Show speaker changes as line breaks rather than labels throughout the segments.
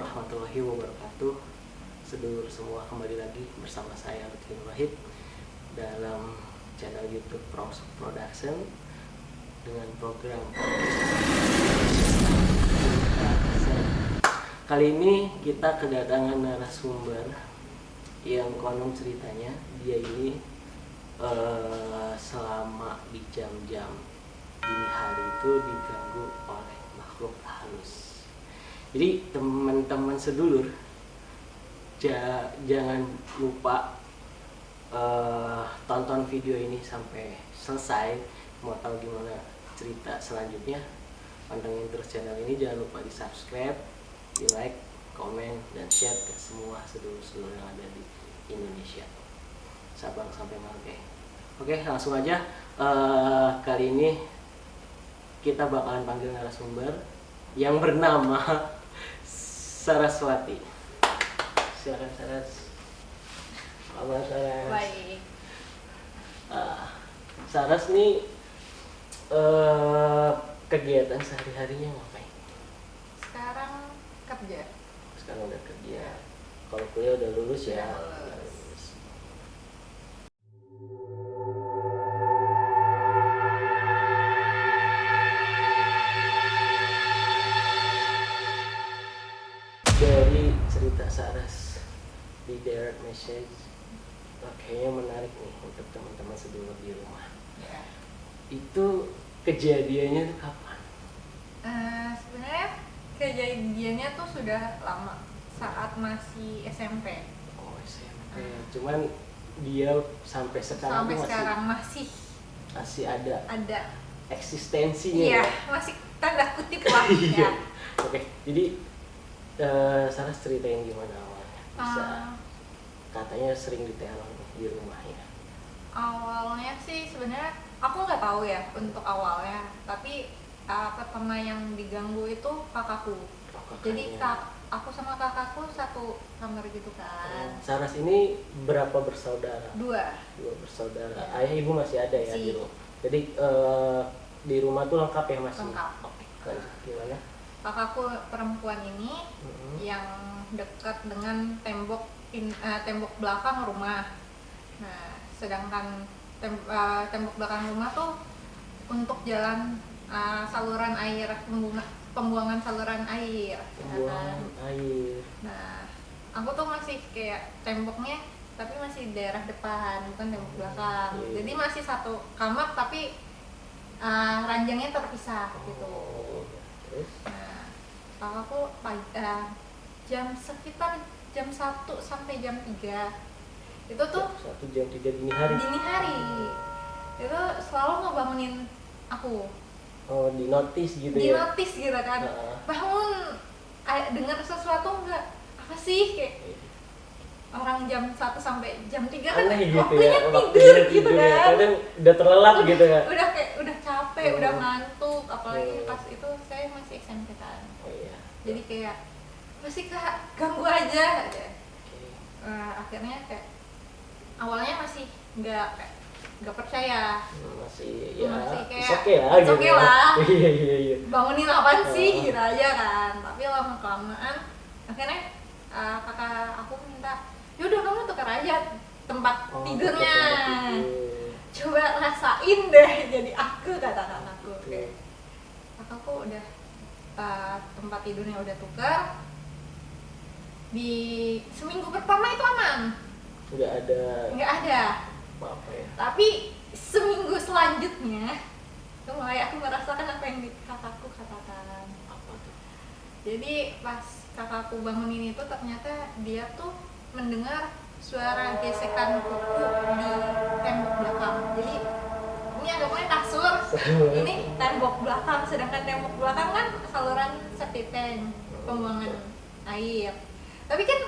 warahmatullahi wabarakatuh. Sedulur semua, kembali lagi bersama saya Lutfi Wahid dalam channel YouTube Pros Production dengan program kali ini kita kedatangan narasumber yang konon ceritanya dia ini selama di jam-jam dini hari itu diganggu oleh makhluk halus. Jadi teman-teman sedulur jangan lupa tonton video ini sampai selesai. Mau tahu gimana cerita selanjutnya, pantengin terus channel ini. Jangan lupa di subscribe, di like, komen, dan share ke semua sedulur-sedulur yang ada di Indonesia, Sabang sampai Merauke. Oke, langsung aja. Kali ini kita bakalan panggil narasumber yang bernama Saraswati. Silakan Saras. Apa Saras?
Baik.
Saras nih kegiatan sehari-harinya ngapain?
Sekarang kerja.
Sekarang udah kerja. Kalau kuliah udah lulus ya.
Udah lulus.
Dari cerita Saras di direct message, kayaknya menarik nih untuk teman-teman sedulur di rumah.
Ya.
Itu kejadiannya tuh kapan?
Sebenarnya kejadiannya tuh sudah lama, saat masih SMP.
Oh, SMP. Cuman dia sampai sekarang
Sampai
tuh
sekarang masih
masih ada
ada.
eksistensinya.
Iya,
Ya?
masih tanda kutip lah
Iya.
ya.
Oke, jadi Saras ceritain gimana awalnya bisa katanya sering diteror di rumahnya.
Awalnya sih sebenarnya aku nggak tahu ya untuk awalnya, tapi pertama yang diganggu itu kakakku. Jadi aku sama kakakku satu kamar gitu kan.
Saras ini berapa bersaudara?
Dua
Bersaudara.
Ya.
Ayah ibu masih ada ya di
Masih.
rumah. Jadi di rumah tuh lengkap ya masih.
Lengkap.
Oke, lanjut gimana?
Kakakku perempuan ini yang dekat dengan tembok belakang rumah. Nah, sedangkan tembok belakang rumah tuh untuk jalan saluran air, pembuangan saluran air.
Pembuangan air.
Nah, aku tuh masih kayak temboknya tapi masih daerah depan, bukan tembok belakang.
Iya.
Jadi masih satu kamar tapi ranjangnya terpisah gitu.
Terus?
Nah, kakakku sekitar jam 1 sampai jam 3 itu tuh
1 jam 3 dini hari.
dini hari itu selalu ngebangunin aku.
Oh, di notice gitu
Di
ya.
notice gitu kan, bangun, dengar sesuatu enggak, apa sih, kayak orang jam 1 sampai jam 3 kan
Aneh gitu
waktunya
ya.
tidur gitu
ya.
kan.
Kadang udah terlelap gitu ya.
Udah capek, udah ngantuk, apalagi pas itu saya masih SMP kan.
Oh iya.
Jadi kayak masih kak ganggu aja.
Oke.
Akhirnya kayak awalnya masih nggak percaya,
Masih
kayak
it's okay lah
it's
gitu.
okay lah.
Iya.
Bangunin apaan sih gitu aja kan. Tapi lama kelamaan akhirnya kakak aku minta, yaudah kamu tukar aja tempat tidurnya, coba rasain deh jadi aku, kata kakakku. Kayak kakakku udah tempat tidurnya udah tukar. Di seminggu pertama itu aman, nggak ada
apa ya.
tapi seminggu selanjutnya itu mulai aku merasakan apa yang kakakku katakan.
Apa tuh?
Jadi pas kakakku bangunin itu ternyata dia tuh mendengar suara gesekan kuku di tembok belakang. Jadi ini anggapnya kasur, ini tembok belakang, sedangkan tembok belakang kan saluran septic tank, pembuangan air. Tapi kan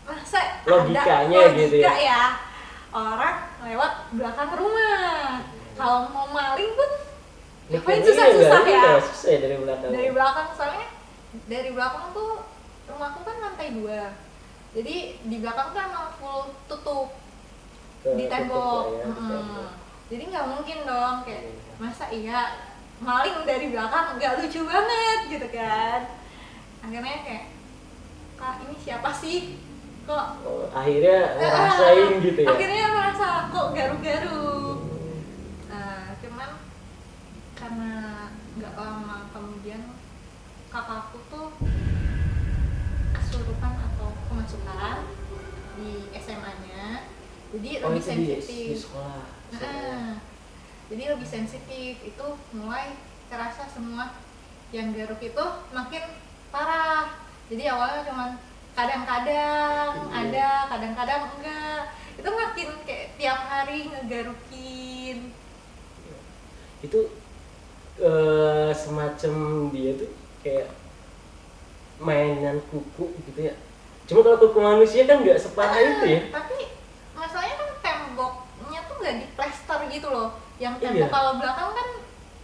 masa
Logikanya
ada
gitu
logika
ya.
ya, orang lewat belakang rumah. Kalau mau maling pun ngapain susah-susah ya?
Susah ya dari belakang.
Dari belakang, soalnya dari belakang tuh rumahku kan lantai 2. Jadi di belakang tuh emang full tutup di tembok.
Ya, di tembok.
Jadi nggak mungkin dong, kayak masa iya maling dari belakang, nggak lucu banget gitu kan. Akhirnya kayak kak ini siapa sih kok
Akhirnya ngerasain gitu ya.
akhirnya merasa kok garuk-garuk. Nah cuman karena nggak lama kemudian kakakku tuh kesurupan atau kemasukan di SMA-nya, jadi lebih
itu
sensitif.
di sekolah.
Jadi lebih sensitif, itu mulai terasa semua yang garuk itu makin parah. Jadi awalnya cuman kadang-kadang ada, kadang-kadang enggak. Itu makin kayak tiap hari ngegarukin.
Itu semacam dia tuh kayak mainan kuku gitu ya. Cuma kalau kuku manusia kan nggak separah itu ya.
Tapi masalahnya kan temboknya tuh nggak diplester gitu loh. Yang tembok kalau belakang kan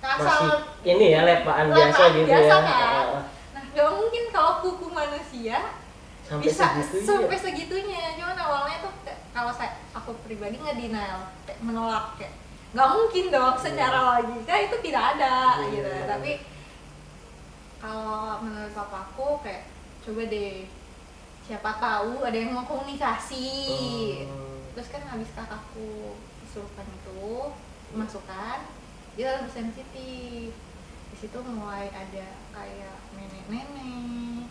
kasar.
Masih ini ya lepaan biasa gitu
biasa,
ya.
Kan? Nah nggak mungkin kalau kuku manusia
sampai
bisa
segitunya.
sampai segitunya. Cuman awalnya tuh kalau aku pribadi nge-denial, kayak menolak, kayak nggak mungkin dong secara logika itu tidak ada gitu. Tapi kalau menurut papaku kayak coba deh, siapa tahu ada yang mau komunikasi. Terus kan habis kakakku kesurupan itu masukkan, dia lebih sensitif. Di situ mulai ada kayak nenek-nenek,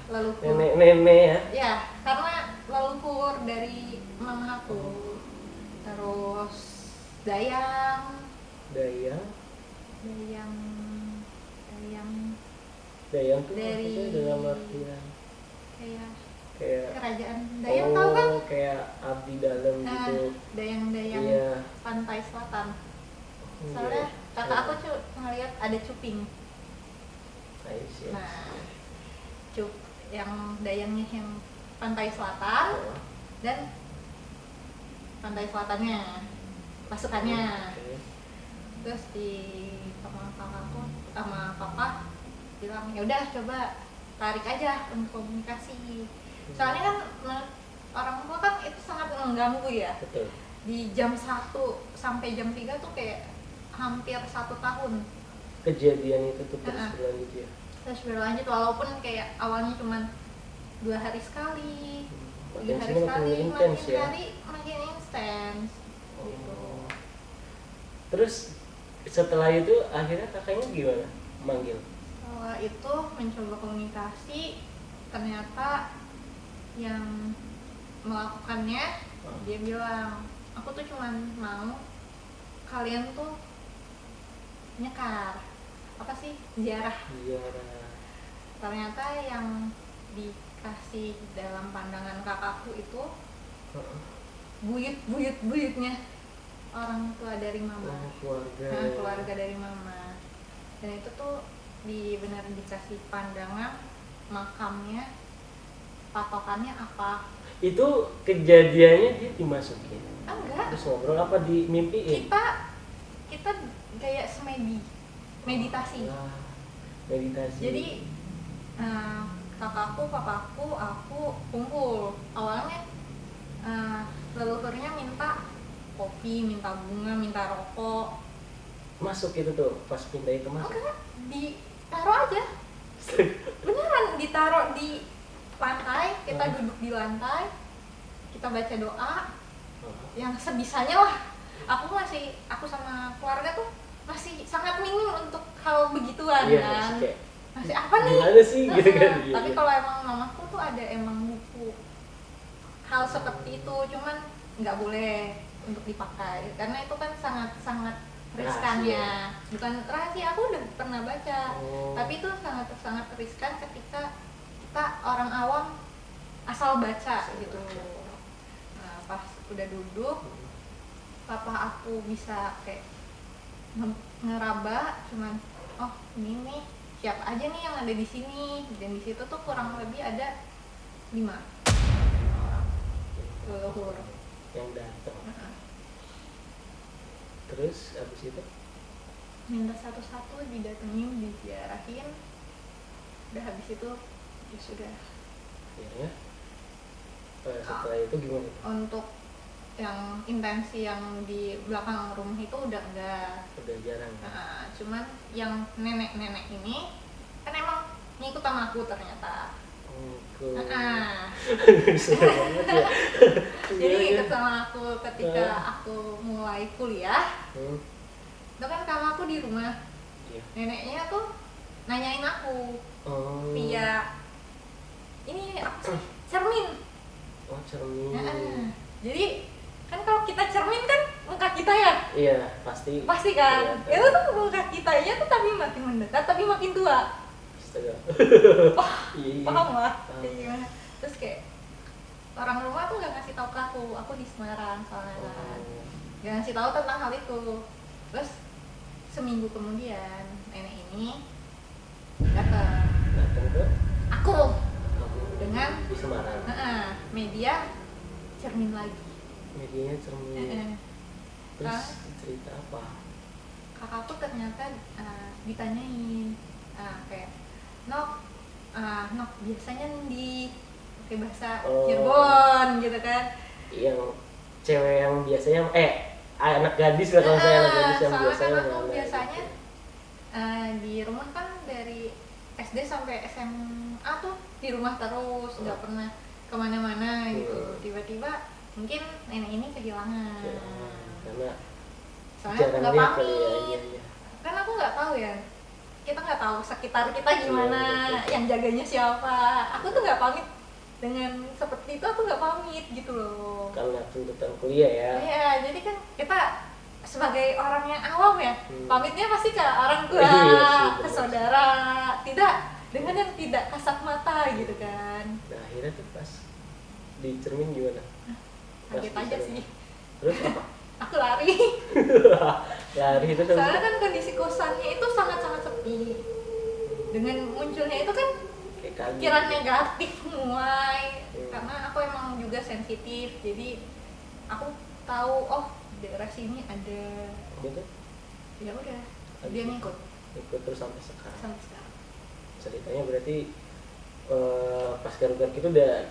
leluhur.
Nenek-nenek ya.
Ya, karena leluhur dari mama aku. Terus dayang
tuh
dari
maksudnya dalam artian
kayak kerajaan Dayang, tahu kan?
Kayak abdi dalam gitu.
Dayang-dayang pantai selatan. Soalnya kakak aku ngeliat ada cuping. Nah, yang dayangnya yang pantai selatan dan pantai selatannya pasukannya. Terus sama kakakku sama papa bilang ya udah coba tarik aja untuk komunikasi. Soalnya kan orang tua kan itu sangat mengganggu ya.
Betul.
Di jam 1 sampai jam 3 tuh kayak hampir 1 tahun
Kejadian itu tuh terus berlanjut ya.
Terus berlanjut walaupun kayak awalnya cuma 2 hari sekali, 3 hari sekali, makin intens gitu.
Terus setelah itu akhirnya kakaknya gimana manggil?
Setelah itu mencoba komunikasi, ternyata yang melakukannya dia bilang, aku tuh cuman mau kalian tuh nyekar apa sih, ziarah. Ternyata yang dikasih dalam pandangan kakakku itu buyut-buyutnya orang tua dari mama, keluarga dari mama. Dan itu tuh benar dikasih pandangan makamnya, patokannya apa.
Itu kejadiannya dia dimasukin?
Enggak.
Terus ngobrol apa dimimpiin?
Kita kayak meditasi.
Meditasi.
Jadi kakakku, papaku, aku kumpul. Awalnya leluhurnya minta kopi, minta bunga, minta rokok.
Masuk itu tuh, pas pindah itu masuk?
Enggak, ditaruh aja. Beneran ditaruh di lantai, kita duduk di lantai, kita baca doa, yang sebisanya lah. Aku sama keluarga tuh masih sangat minim untuk hal begituan kan. Masih apa nih?
Gimana sih gitu kan?
Tapi kalau emang mamaku tuh ada emang buku hal seperti itu, cuman nggak boleh untuk dipakai karena itu kan sangat riskannya. Bukan rahasia, aku udah pernah baca. Tapi itu sangat riskan ketika kita orang awam asal baca gitu. Nah, pas udah duduk, papa aku bisa kayak ngeraba, cuman oh ini nih siapa aja nih yang ada di sini. Dan di situ tuh kurang lebih ada 5 orang leluhur
yang datang. Terus abis itu
minta satu-satu didatengin, diziarahin. Udah habis itu ya sudah.
Ya. Setelah itu gimana?
Untuk yang intensi yang di belakang rumah itu udah enggak.
Udah jarang.
Cuman yang nenek-nenek ini kan emang ngikut sama aku ternyata.
Nah,
Seru
banget ya.
Jadi
Iya,
ikut sama aku ketika aku mulai kuliah.
Hmm.
Itu kan kakak aku di rumah,
Iya.
neneknya tuh nanyain aku
Oh.
via ini apa sih, cermin.
Oh, cermin.
Jadi kan kalau kita cermin kan muka kita ya,
Iya, pasti.
kan
Kelihatan.
itu tuh muka kitanya tuh tapi makin mendekat tapi makin tua.
Astaga. Iya.
Paham lah
Paham.
kayak gimana. Terus kayak orang rumah tuh nggak ngasih tahu ke aku di Semarang soalnya kan,
Oh.
nggak ngasih tahu tentang hal itu. Terus seminggu kemudian nenek ini datang
Datang ke
aku
kamu
dengan
di Semarang.
media cermin lagi.
Medianya cermin. Terus
Hah?
cerita apa?
Kakakku ternyata ditanyain kayak Nok biasanya di pakai bahasa
Oh.
Cirebon gitu kan.
Yang cewek yang biasanya anak gadis lah kalau saya anak gadis yang
soalnya
biasanya
kan aku
mana
biasanya
gitu.
di rumah kan dari SD sampai SMA tuh di rumah terus, nggak pernah kemana-mana gitu. Tiba-tiba mungkin nenek ini kehilangan.
Ya, karena
Soalnya aku nggak
jarangnya kali ya,
pamit.
iya.
Kan aku nggak tahu ya, kita nggak tahu sekitar kita gimana,
betul.
yang jaganya siapa. Aku tuh nggak pamit dengan seperti itu, aku nggak pamit gitu loh.
Karena tuntutan kuliah ya.
Iya, jadi kan kita sebagai orang yang awam ya, pamitnya pasti ke orang tua,
Iya sih,
ke
benar.
saudara, tidak dengan yang tidak kasat mata gitu kan.
Nah akhirnya tuh pas di cermin gimana?
Kaget
Pas
aja
di
sih,
Terus apa?
aku lari.
Lari itu kan.
Soalnya kan kondisi kosannya itu sangat-sangat sepi. Dengan munculnya itu kan
Kayak kaget.
pikiran negatif mulai, karena aku emang juga sensitif, jadi aku tahu daerah sini ada,
Gitu.
ya udah dia ngikut
Ikut terus sampai sekarang.
sampai sekarang.
Ceritanya berarti pas garuk-garuk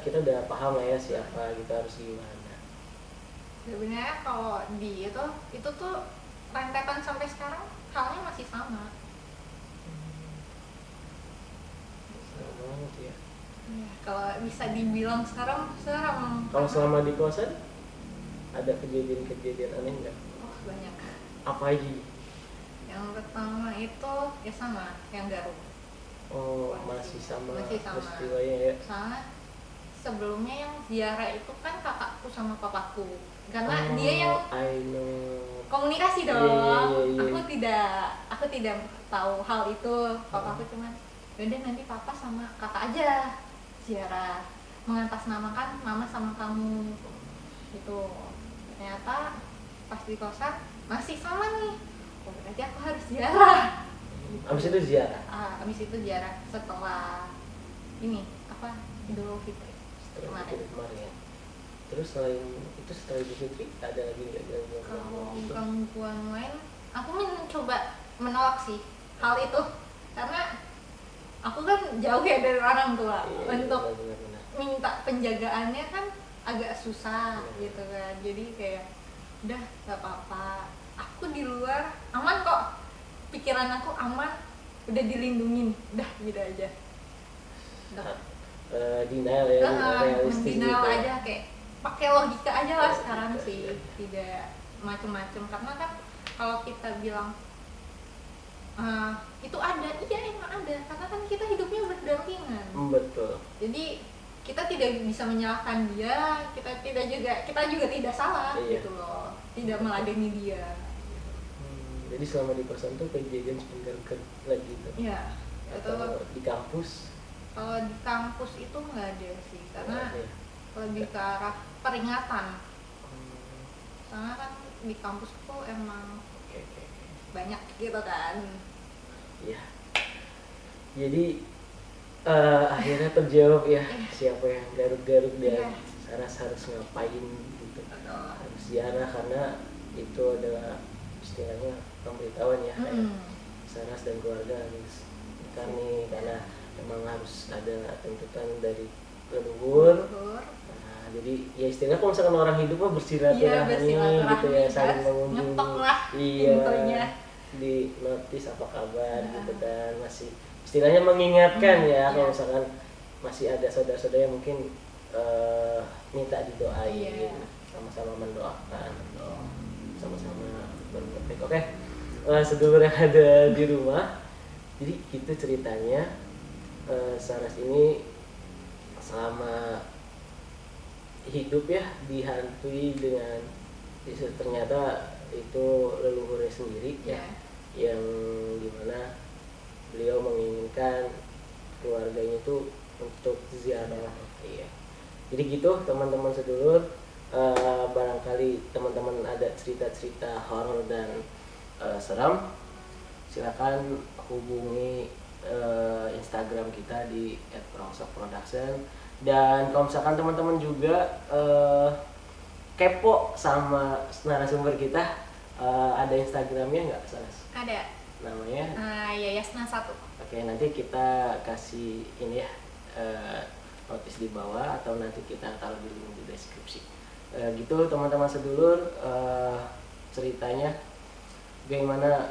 kita udah paham lah ya siapa kita harus gimana.
Sebenarnya kalau di itu tuh rentetan sampai sekarang halnya masih sama.
Serem banget ya.
Ya, kalau bisa dibilang sekarang serem.
Kalau selama di kosan ada kejadian-kejadian aneh nggak?
Oh banyak.
Apa aja?
Yang pertama itu ya sama yang Garut.
Oh masih sama
Masih sama.
peristiwanya ya.
Soalnya sebelumnya yang ziarah itu kan kakakku sama papaku, karena
Oh,
dia yang
I know.
komunikasi
Iya,
dong.
iya.
Aku tidak tahu hal itu. Papaku cuman yaudah nanti papa sama kakak aja ziarah, mengatasnamakan mama sama kamu gitu. Ternyata pas di kosan masih sama nih, berarti aku harus ziarah.
Abis itu ziarah.
Abis itu ziarah setelah ini apa, Idul Fitri
Setelah
kemarin.
itu kemarin ya. Terus selain itu setelah Idul Fitri ada lagi nggak gangguan?
Kalau gangguan lain, aku mencoba menolak sih hal itu, karena aku kan jauh ya dari orang tua.
Iya,
Untuk
benar-benar.
minta penjagaannya kan agak susah gitu kan. Jadi kayak udah gak apa-apa, aku di luar aman kok, pikiran aku aman, udah dilindungin, udah gitu aja. Udah.
Denial ya, realistis
Denial
gitu.
aja, kayak pakai logika aja lah sekarang sih, tidak macem-macem. Karena kan kalau kita bilang itu ada, iya emang ada, karena kan kita hidupnya berdampingan.
Betul.
Jadi kita tidak bisa menyalahkan dia, kita juga tidak salah.
Iya.
Gitu loh, tidak meladeni dia.
Jadi selama di kosan tuh kejadian sepengar lagi gitu.
Iya.
Atau di kampus?
Kalau di kampus itu nggak ada sih, karena
Nggak ada ya?
lebih ke arah peringatan.
Hmm,
Soalnya kan di kampus tuh emang
oke.
banyak gitu kan.
Iya. Jadi akhirnya terjawab ya siapa yang garuk-garuk dan
Iya.
Saras harus ngapain gitu.
Betul.
Harus ziarah karena itu adalah istilahnya pemberitahuan ya. Kayak Saras dan keluarga harus nikah nih karena emang harus ada tuntutan dari leluhur. Nah, jadi ya istilahnya kalau misalkan orang hidup mah
Iya,
bersilaturahmi gitu ya, saling mengunjungi.
ngetok lah
Iya.
intonya.
di notis apa kabar gitu kan, masih istilahnya mengingatkan ya kalau misalkan masih ada saudara-saudara yang mungkin minta didoain, sama-sama mendoakan, sama-sama berbuat baik. Oke, sedulur yang ada di rumah, jadi gitu ceritanya. Saras ini selama hidup ya dihantui dengan ternyata itu leluhurnya sendiri ya, yang dimana beliau menginginkan keluarganya itu untuk ziarah. Iya. Jadi gitu teman-teman sedulur, barangkali teman-teman ada cerita-cerita horor dan seram, silakan hubungi Instagram kita di @rongsokproduction. Dan kalau misalkan teman-teman juga kepo sama narasumber kita, ada Instagramnya nggak, Saras?
Ada.
Namanya?
Yayasna 1.
Oke, nanti kita kasih ini ya, notis di bawah atau nanti kita taruh di link di deskripsi. Gitu teman-teman sedulur, ceritanya. Bagaimana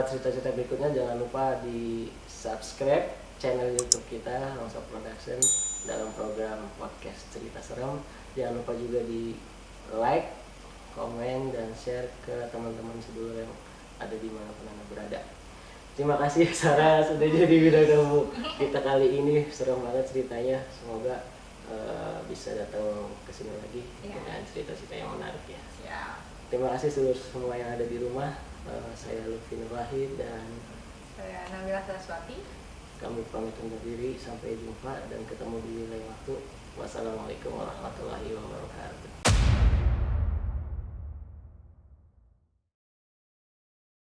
cerita-cerita berikutnya, jangan lupa di subscribe channel YouTube kita Rongsok Production dalam program podcast cerita serem. Jangan lupa juga di like, komen, dan share ke teman-teman sedulur yang ada di manapun Anda berada. Terima kasih Sarah sudah jadi bintang tamu kita kali ini, serem banget ceritanya. Semoga bisa datang ke sini lagi dengan cerita-cerita yang menarik ya. Terima kasih seluruh semua yang ada di rumah. Saya Lutfi Nur Wahid dan
saya Nabila Saraswati.
Kami pamit undur diri, sampai jumpa dan ketemu di lain waktu. Wassalamualaikum warahmatullahi wabarakatuh.